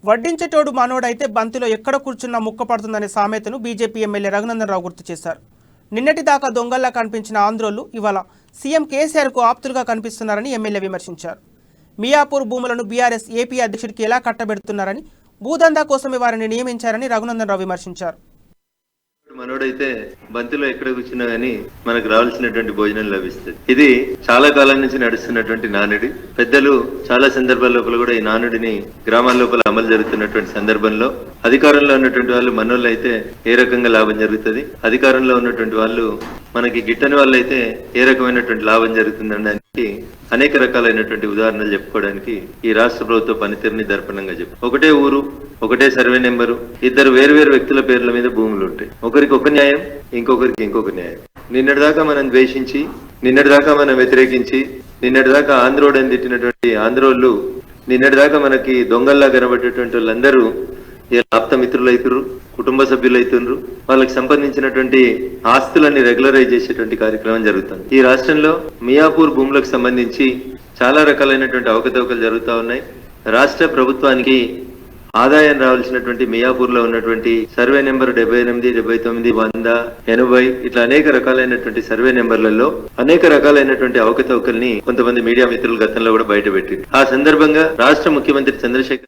వడ్డించేటోడు మనోడైతే బంతిలో ఎక్కడ కూర్చున్నా ముక్క పడుతుందనే సామెతను బీజేపీ ఎమ్మెల్యే రఘునందన్ రావు గుర్తు చేశారు. నిన్నటి దాకా దొంగల్లా కనిపించిన ఆంధ్రోళ్లు ఇవాళ సీఎం కేసీఆర్కు ఆప్తులుగా కనిపిస్తున్నారని ఎమ్మెల్యే విమర్శించారు. మియాపూర్ భూములను బీఆర్ఎస్ ఏపీ అధ్యక్షుడికి ఎలా కట్టబెడుతున్నారని, భూదందా కోసమే వారిని నియమించారని రఘునందన్ రావు విమర్శించారు. మనోడైతే బంతిలో ఎక్కడ కూర్చున్నా గానీ మనకు రావాల్సినటువంటి భోజనం లభిస్తుంది. ఇది చాలా కాలం నుంచి నడుస్తున్నటువంటి నానుడి. పెద్దలు చాలా సందర్భాల లోపల కూడా ఈ నానుడిని గ్రామాల లోపల అమలు జరుగుతున్నటువంటి సందర్భంలో అధికారంలో ఉన్నటువంటి వాళ్ళు మనోళ్ళు అయితే ఏ రకంగా లాభం జరుగుతుంది, అధికారంలో ఉన్నటువంటి వాళ్ళు మనకి గిట్టని వాళ్ళు అయితే ఏ రకమైనటువంటి లాభం జరుగుతుందనడానికి అనేక రకాలైనటువంటి ఉదాహరణలు చెప్పుకోవడానికి ఈ రాష్ట్ర ప్రభుత్వ పనితీరుని దర్పణంగా చెప్పు. ఒకటే ఊరు, ఒకటే సర్వే నెంబరు, ఇద్దరు వేరు వ్యక్తుల పేర్ల మీద భూములు ఉంటాయి. ఒకరికి ఒక న్యాయం, ఇంకొకరికి ఇంకొక న్యాయం. నిన్నటిదాకా మనం ద్వేషించి, నిన్నటిదాకా మనం వ్యతిరేకించి, నిన్నటిదాకా ఆంధ్రోడని తిట్టినటువంటి ఆంధ్రోళ్ళు, నిన్నటిదాకా మనకి దొంగల్లా కనబడేటువంటి వాళ్ళందరూ ఆప్త మిత్రులు అవుతున్నారు, కుటుంబ సభ్యులు అవుతున్నారు. వాళ్ళకి సంబంధించినటువంటి ఆస్తులన్నీ రెగ్యులరైజ్ చేసేటువంటి కార్యక్రమం జరుగుతుంది. ఈ రాష్ట్రంలో మియాపూర్ భూములకు సంబంధించి చాలా రకాలైనటువంటి అవకతవకలు జరుగుతూ ఉన్నాయి. రాష్ట్ర ప్రభుత్వానికి ఆదాయం రావాల్సినటువంటి మియాపూర్ లో ఉన్నటువంటి సర్వే నెంబర్ 78, 79, 100, 80 ఇట్లా అనేక రకాలైనటువంటి సర్వే నెంబర్లలో అనేక రకాలైనటువంటి అవకతవకల్ని కొంతమంది మీడియా మిత్రులు గతంలో కూడా బయటపెట్టారు. ఆ సందర్భంగా రాష్ట్ర ముఖ్యమంత్రి చంద్రశేఖర్